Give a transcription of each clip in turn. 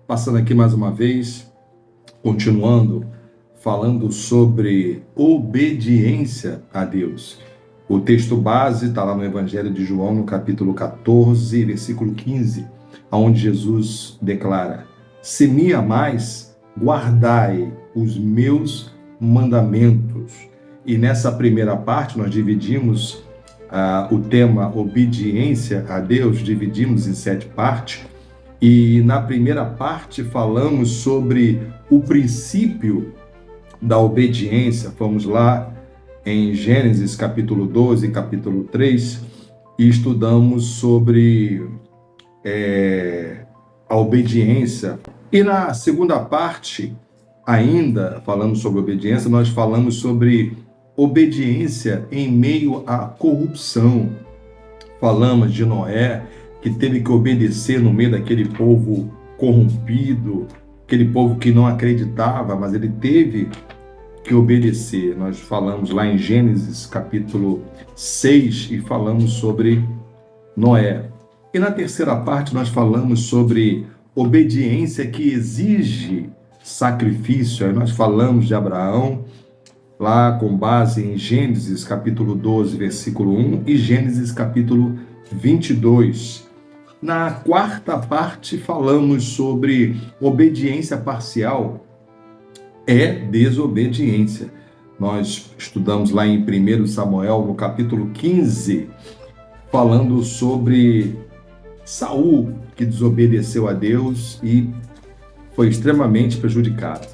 Passando aqui mais uma vez, continuando, falando sobre obediência a Deus. O texto base está lá no Evangelho de João, no capítulo 14, versículo 15, onde Jesus declara: se me amais, guardai os meus mandamentos. E nessa primeira parte nós dividimos o tema obediência a Deus, dividimos em 7 partes. E na primeira parte falamos sobre o princípio da obediência. Fomos lá em Gênesis capítulo 12, capítulo 3, e estudamos sobre a obediência. E na segunda parte, ainda falando sobre obediência, nós falamos sobre obediência em meio à corrupção. Falamos de Noé, que teve que obedecer no meio daquele povo corrompido, aquele povo que não acreditava, mas ele teve que obedecer. Nós falamos lá em Gênesis capítulo 6 e falamos sobre Noé. E na terceira parte nós falamos sobre obediência que exige sacrifício. Aí nós falamos de Abraão, lá com base em Gênesis capítulo 12, versículo 1 e Gênesis capítulo 22. Na quarta parte falamos sobre obediência parcial é desobediência. Nós estudamos lá em 1 Samuel, no capítulo 15, falando sobre Saul, que desobedeceu a Deus e foi extremamente prejudicado.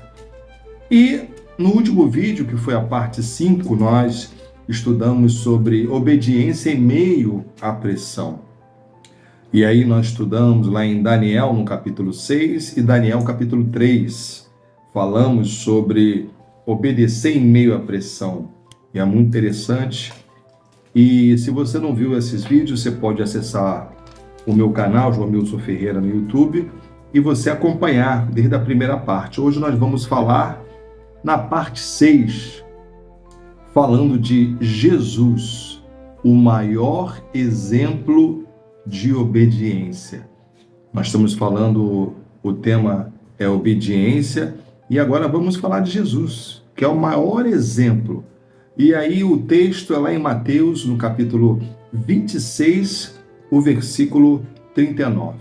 E no último vídeo, que foi a parte 5, nós estudamos sobre obediência em meio à pressão. E aí nós estudamos lá em Daniel, no capítulo 6, e Daniel, capítulo 3. Falamos sobre obedecer em meio à pressão. E é muito interessante. E se você não viu esses vídeos, você pode acessar o meu canal, Joamilson Ferreira, no YouTube, e você acompanhar desde a primeira parte. Hoje nós vamos falar na parte 6, falando de Jesus, o maior exemplo de obediência. Nós estamos falando, o tema é obediência, e agora vamos falar de Jesus, que é o maior exemplo. E aí o texto é lá em Mateus, no capítulo 26, o versículo 39.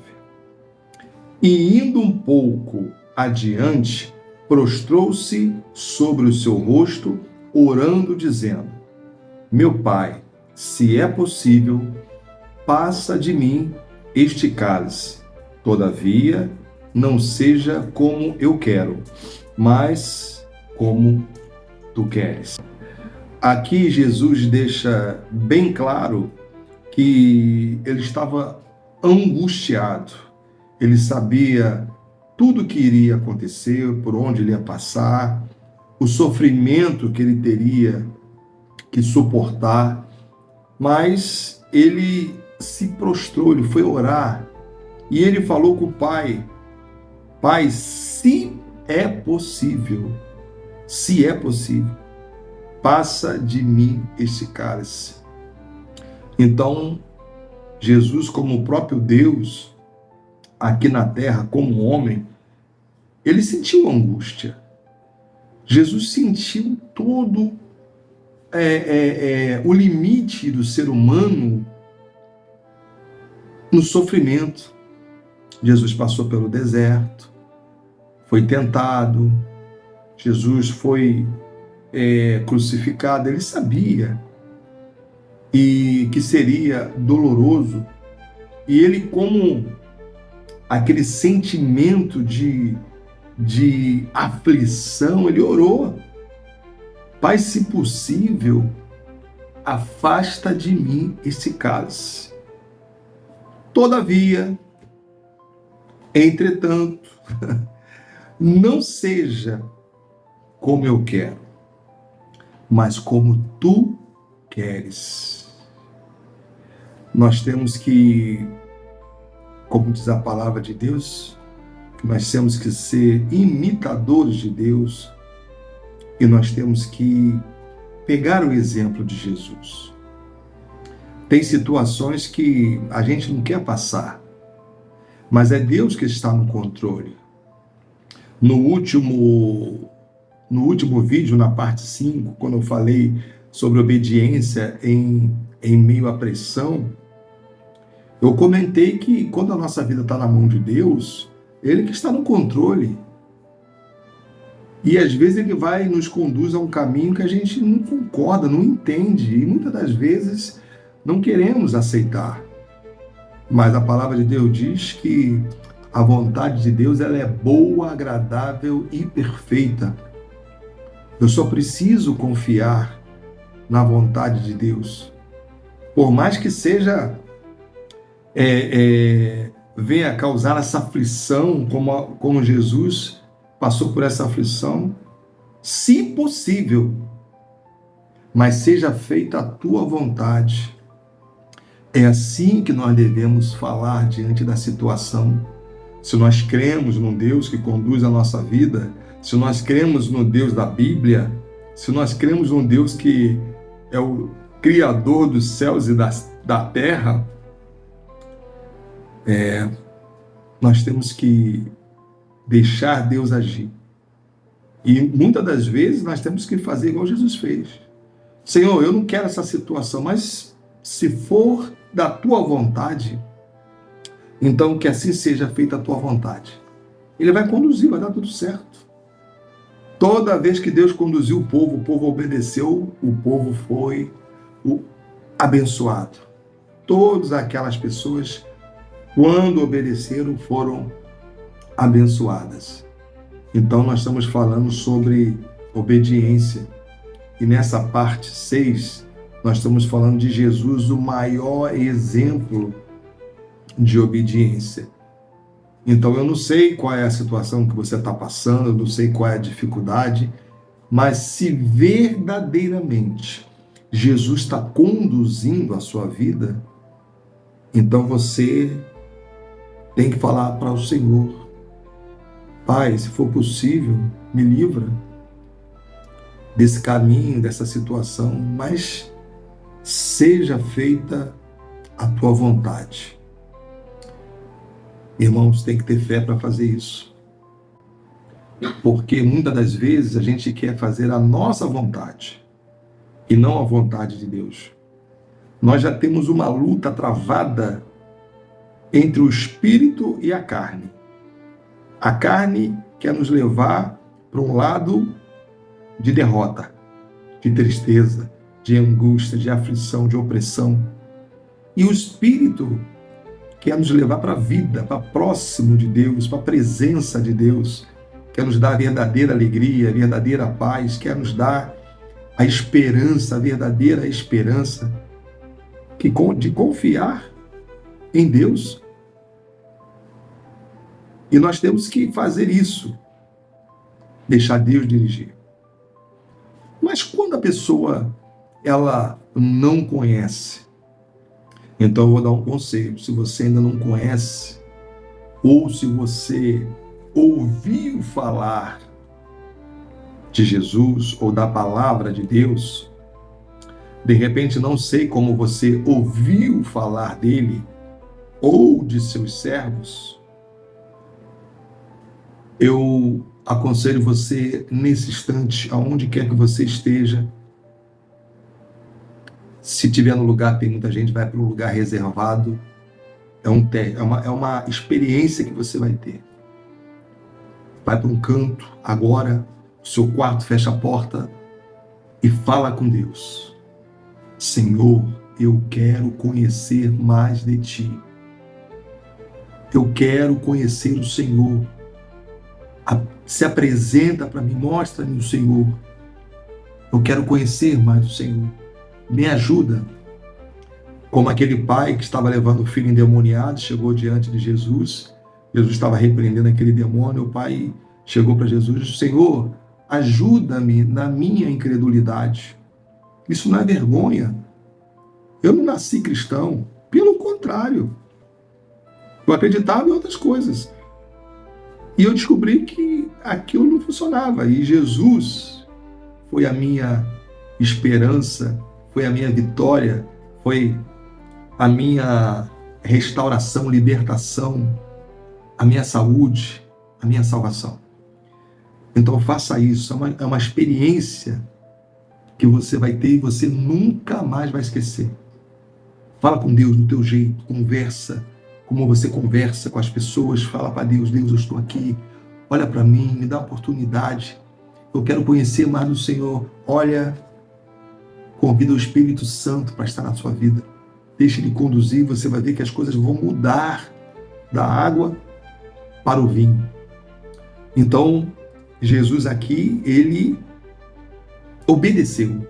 E indo um pouco adiante, prostrou-se sobre o seu rosto, orando, dizendo: meu Pai, se é possível, passa de mim este cálice. Todavia, não seja como eu quero, mas como tu queres. Aqui Jesus deixa bem claro que ele estava angustiado. Ele sabia tudo que iria acontecer, por onde ele ia passar, o sofrimento que ele teria que suportar, mas ele se prostrou, ele foi orar, e ele falou com o Pai: Pai, se é possível, passa de mim este cálice. Então, Jesus, como o próprio Deus, aqui na terra, como homem, ele sentiu angústia. Jesus sentiu todo o limite do ser humano no sofrimento. Jesus passou pelo deserto, foi tentado, Jesus foi crucificado. Ele sabia e que seria doloroso, e ele, como aquele sentimento de aflição, ele orou: Pai, se possível, afasta de mim esse cálice. Todavia, entretanto, não seja como eu quero, mas como tu queres. Nós temos que, como diz a palavra de Deus, nós temos que ser imitadores de Deus, e nós temos que pegar o exemplo de Jesus. Tem situações que a gente não quer passar, mas é Deus que está no controle. No último vídeo, na parte 5, quando eu falei sobre obediência em meio à pressão, eu comentei que quando a nossa vida está na mão de Deus, Ele que está no controle. E às vezes Ele vai e nos conduz a um caminho que a gente não concorda, não entende, e muitas das vezes não queremos aceitar. Mas a palavra de Deus diz que a vontade de Deus ela é boa, agradável e perfeita. Eu só preciso confiar na vontade de Deus. Por mais que seja venha causar essa aflição, como Jesus passou por essa aflição, se possível, mas seja feita a tua vontade. É assim que nós devemos falar diante da situação. Se nós cremos num Deus que conduz a nossa vida, se nós cremos no Deus da Bíblia, se nós cremos num Deus que é o Criador dos céus e da terra, nós temos que deixar Deus agir. E muitas das vezes nós temos que fazer igual Jesus fez. Senhor, eu não quero essa situação, mas se for da tua vontade, então que assim seja feita a tua vontade. Ele vai conduzir, vai dar tudo certo. Toda vez que Deus conduziu o povo obedeceu, o povo foi abençoado. Todas aquelas pessoas, quando obedeceram, foram abençoadas. Então nós estamos falando sobre obediência. E nessa parte 6, nós estamos falando de Jesus, o maior exemplo de obediência. Então eu não sei qual é a situação que você está passando, eu não sei qual é a dificuldade, mas se verdadeiramente Jesus está conduzindo a sua vida, então você tem que falar para o Senhor: Pai, se for possível, me livra desse caminho, dessa situação, mas seja feita a tua vontade. Irmãos, tem que ter fé para fazer isso. Porque muitas das vezes a gente quer fazer a nossa vontade e não a vontade de Deus. Nós já temos uma luta travada entre o espírito e a carne. A carne quer nos levar para um lado de derrota, de tristeza, de angústia, de aflição, de opressão. E o espírito quer nos levar para a vida, para próximo de Deus, para a presença de Deus, quer nos dar a verdadeira alegria, a verdadeira paz, quer nos dar a esperança, a verdadeira esperança, de confiar em Deus. E nós temos que fazer isso, deixar Deus dirigir. Mas quando a pessoa ela não conhece, então eu vou dar um conselho. Se você ainda não conhece, ou se você ouviu falar de Jesus ou da palavra de Deus, de repente não sei como você ouviu falar dele ou de seus servos, eu aconselho você nesse instante, aonde quer que você esteja, se tiver no lugar, tem muita gente, vai para um lugar reservado, é uma experiência que você vai ter. Vai para um canto, agora, no seu quarto, fecha a porta e fala com Deus. Senhor, eu quero conhecer mais de Ti. Eu quero conhecer o Senhor. Se apresenta para mim, mostra-me o Senhor. Eu quero conhecer mais o Senhor. Me ajuda. Como aquele pai que estava levando o filho endemoniado, chegou diante de Jesus. Jesus estava repreendendo aquele demônio. O pai chegou para Jesus e disse: Senhor, ajuda-me na minha incredulidade. Isso não é vergonha. Eu não nasci cristão. Pelo contrário. Eu acreditava em outras coisas. E eu descobri que aquilo não funcionava. E Jesus foi a minha esperança, foi a minha vitória, foi a minha restauração, libertação, a minha saúde, a minha salvação. Então faça isso, é uma experiência que você vai ter e você nunca mais vai esquecer. Fala com Deus do teu jeito, conversa, como você conversa com as pessoas, fala para Deus, Deus, eu estou aqui, olha para mim, me dá oportunidade, eu quero conhecer mais do Senhor. Olha, convida o Espírito Santo para estar na sua vida, deixa ele conduzir, você vai ver que as coisas vão mudar da água para o vinho. Então, Jesus aqui, ele obedeceu.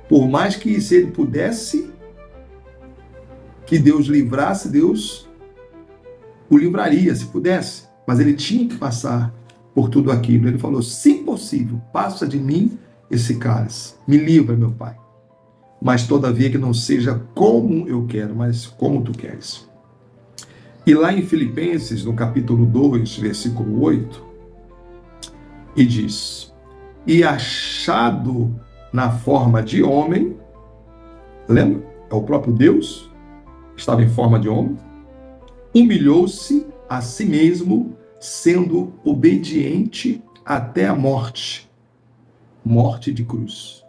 Por mais que se ele pudesse que Deus livrasse, Deus o livraria, se pudesse. Mas ele tinha que passar por tudo aquilo. Ele falou, se possível, passa de mim esse cálice. Me livra, meu Pai. Mas todavia que não seja como eu quero, mas como tu queres. E lá em Filipenses, no capítulo 2, versículo 8, e diz, e achado na forma de homem, lembra? É o próprio Deus, estava em forma de homem, humilhou-se a si mesmo, sendo obediente até a morte, morte de cruz.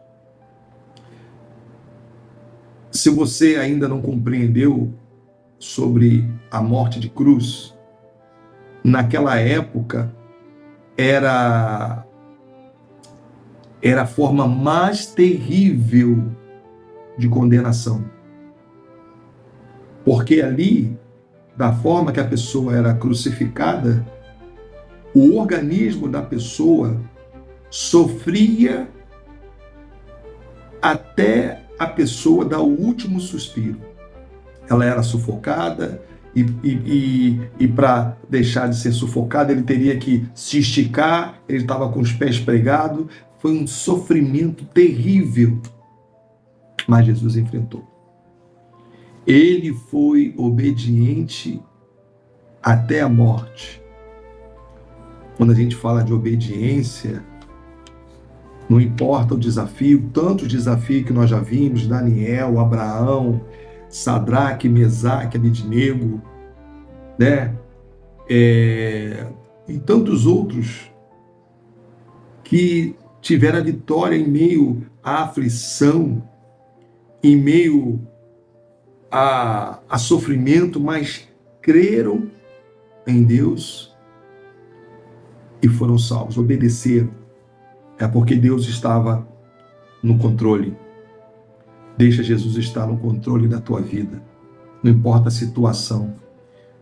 Se você ainda não compreendeu sobre a morte de cruz, naquela época era a forma mais terrível de condenação. Porque ali, da forma que a pessoa era crucificada, o organismo da pessoa sofria até a pessoa dar o último suspiro. Ela era sufocada e para deixar de ser sufocada, ele teria que se esticar, ele estava com os pés pregados. Foi um sofrimento terrível, mas Jesus enfrentou. Ele foi obediente até a morte. Quando a gente fala de obediência, não importa o desafio, tantos desafios que nós já vimos, Daniel, Abraão, Sadraque, Mesaque, Abednego, né? E tantos outros que tiveram a vitória em meio à aflição, em meio a sofrimento, mas creram em Deus e foram salvos, obedeceram. É porque Deus estava no controle. Deixa Jesus estar no controle da tua vida. Não importa a situação.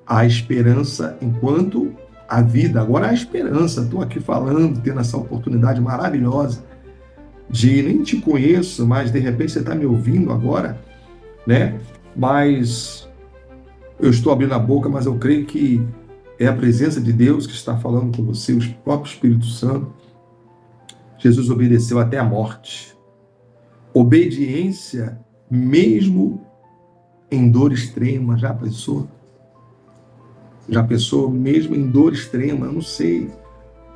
Há esperança enquanto há vida. Agora há esperança. Estou aqui falando, tendo essa oportunidade maravilhosa de nem te conheço, mas de repente você está me ouvindo agora, né? Mas eu estou abrindo a boca, mas eu creio que é a presença de Deus que está falando com você, o próprio Espírito Santo. Jesus obedeceu até a morte. Obediência mesmo em dor extrema. Já pensou? Já pensou mesmo em dor extrema? Eu não sei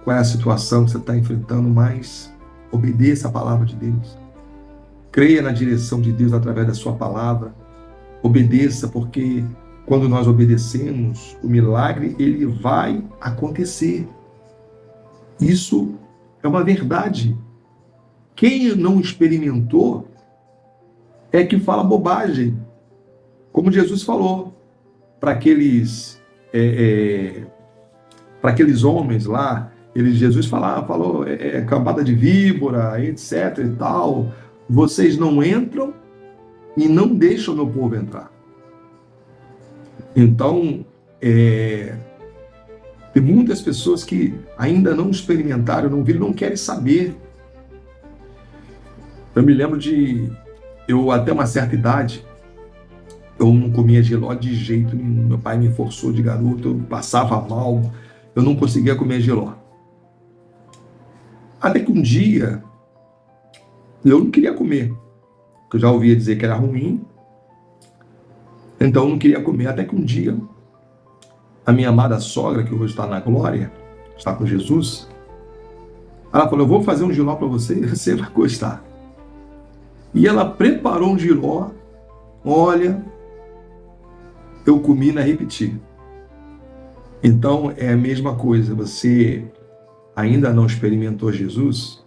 qual é a situação que você está enfrentando, mas obedeça a palavra de Deus. Creia na direção de Deus através da sua palavra. Obedeça, porque quando nós obedecemos, o milagre ele vai acontecer. Isso é uma verdade. Quem não experimentou é que fala bobagem. Como Jesus falou para aqueles homens lá, Jesus falou cambada de víbora, etc e tal. Vocês não entram e não deixam o meu povo entrar. Então, tem muitas pessoas que ainda não experimentaram, não viram, não querem saber. Eu me lembro eu até uma certa idade, eu não comia jiló de jeito nenhum. Meu pai me forçou de garoto, eu passava mal, eu não conseguia comer jiló. Até que um dia, eu não queria comer, porque eu já ouvia dizer que era ruim, então eu não queria comer. Até que um dia, a minha amada sogra, que hoje está na glória, está com Jesus, ela falou, eu vou fazer um jiló para você e você vai gostar. E ela preparou um jiló, olha, eu comi na repetir. Então é a mesma coisa, você ainda não experimentou Jesus?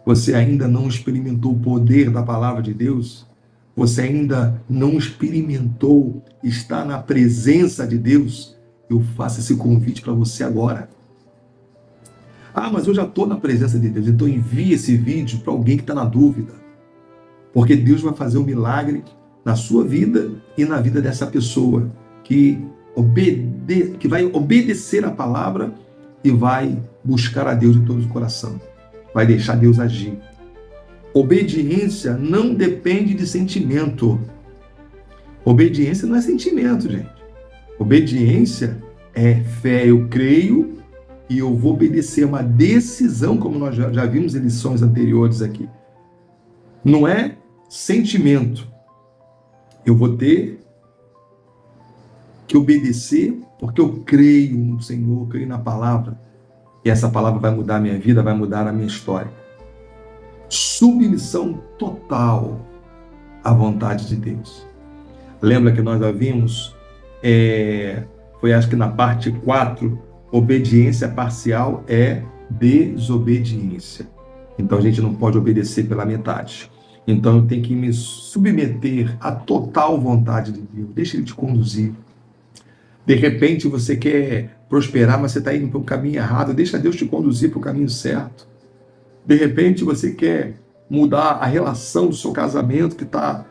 Você ainda não experimentou o poder da palavra de Deus? Você ainda não experimentou estar na presença de Deus? Eu faço esse convite para você agora. Ah, mas eu já estou na presença de Deus. Então envie esse vídeo para alguém que está na dúvida. Porque Deus vai fazer um milagre na sua vida e na vida dessa pessoa que vai obedecer a palavra e vai buscar a Deus de todo o coração. Vai deixar Deus agir. Obediência não depende de sentimento. Obediência não é sentimento, gente. Obediência é fé. Eu creio e eu vou obedecer. É uma decisão, como nós já vimos em lições anteriores aqui. Não é sentimento. Eu vou ter que obedecer porque eu creio no Senhor, creio na palavra. E essa palavra vai mudar a minha vida, vai mudar a minha história. Submissão total à vontade de Deus. Lembra que nós já vimos, foi acho que na parte 4, obediência parcial é desobediência. Então a gente não pode obedecer pela metade. Então eu tenho que me submeter à total vontade de Deus. Deixa Ele te conduzir. De repente você quer prosperar, mas você está indo para o caminho errado. Deixa Deus te conduzir para o caminho certo. De repente você quer mudar a relação do seu casamento que está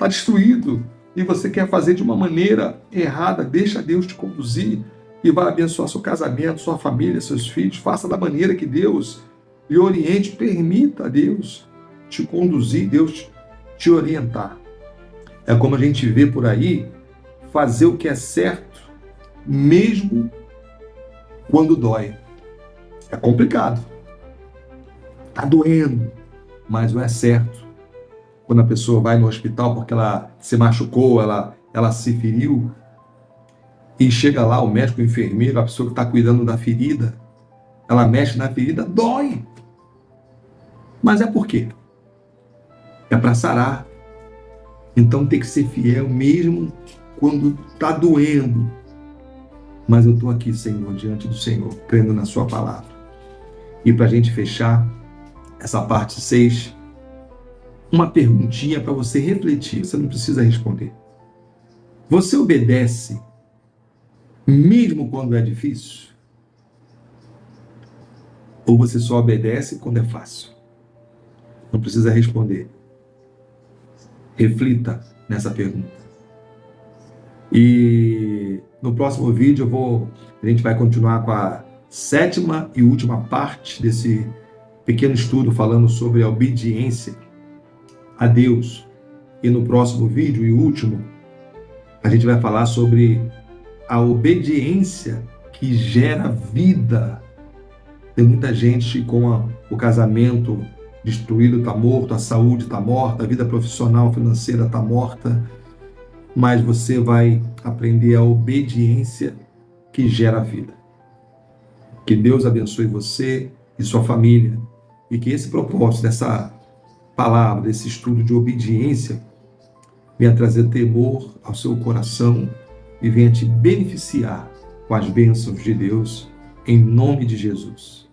destruído e você quer fazer de uma maneira errada. Deixa Deus te conduzir e vai abençoar seu casamento, sua família, seus filhos. Faça da maneira que Deus lhe oriente. Permita a Deus te conduzir, Deus te orientar. É como a gente vê por aí, fazer o que é certo, mesmo quando dói. É complicado. Está doendo, mas não é certo. Quando a pessoa vai no hospital porque ela se machucou, ela se feriu, e chega lá o médico, o enfermeiro, a pessoa que está cuidando da ferida, ela mexe na ferida, dói. Mas é por quê? É para sarar. Então tem que ser fiel mesmo quando está doendo. Mas eu estou aqui, Senhor, diante do Senhor, crendo na sua palavra. E para a gente fechar essa parte 6, uma perguntinha para você refletir. Você não precisa responder. Você obedece mesmo quando é difícil? Ou você só obedece quando é fácil? Não precisa responder. Reflita nessa pergunta. E no próximo vídeo a gente vai continuar com a 7ª e última parte desse pequeno estudo falando sobre a obediência a Deus. E no próximo vídeo e último, a gente vai falar sobre a obediência que gera vida. Tem muita gente com o casamento destruído, está morto, a saúde está morta, a vida profissional, financeira está morta, mas você vai aprender a obediência que gera vida. Que Deus abençoe você e sua família, e que esse propósito dessa palavra, desse estudo de obediência, venha trazer temor ao seu coração e venha te beneficiar com as bênçãos de Deus, em nome de Jesus.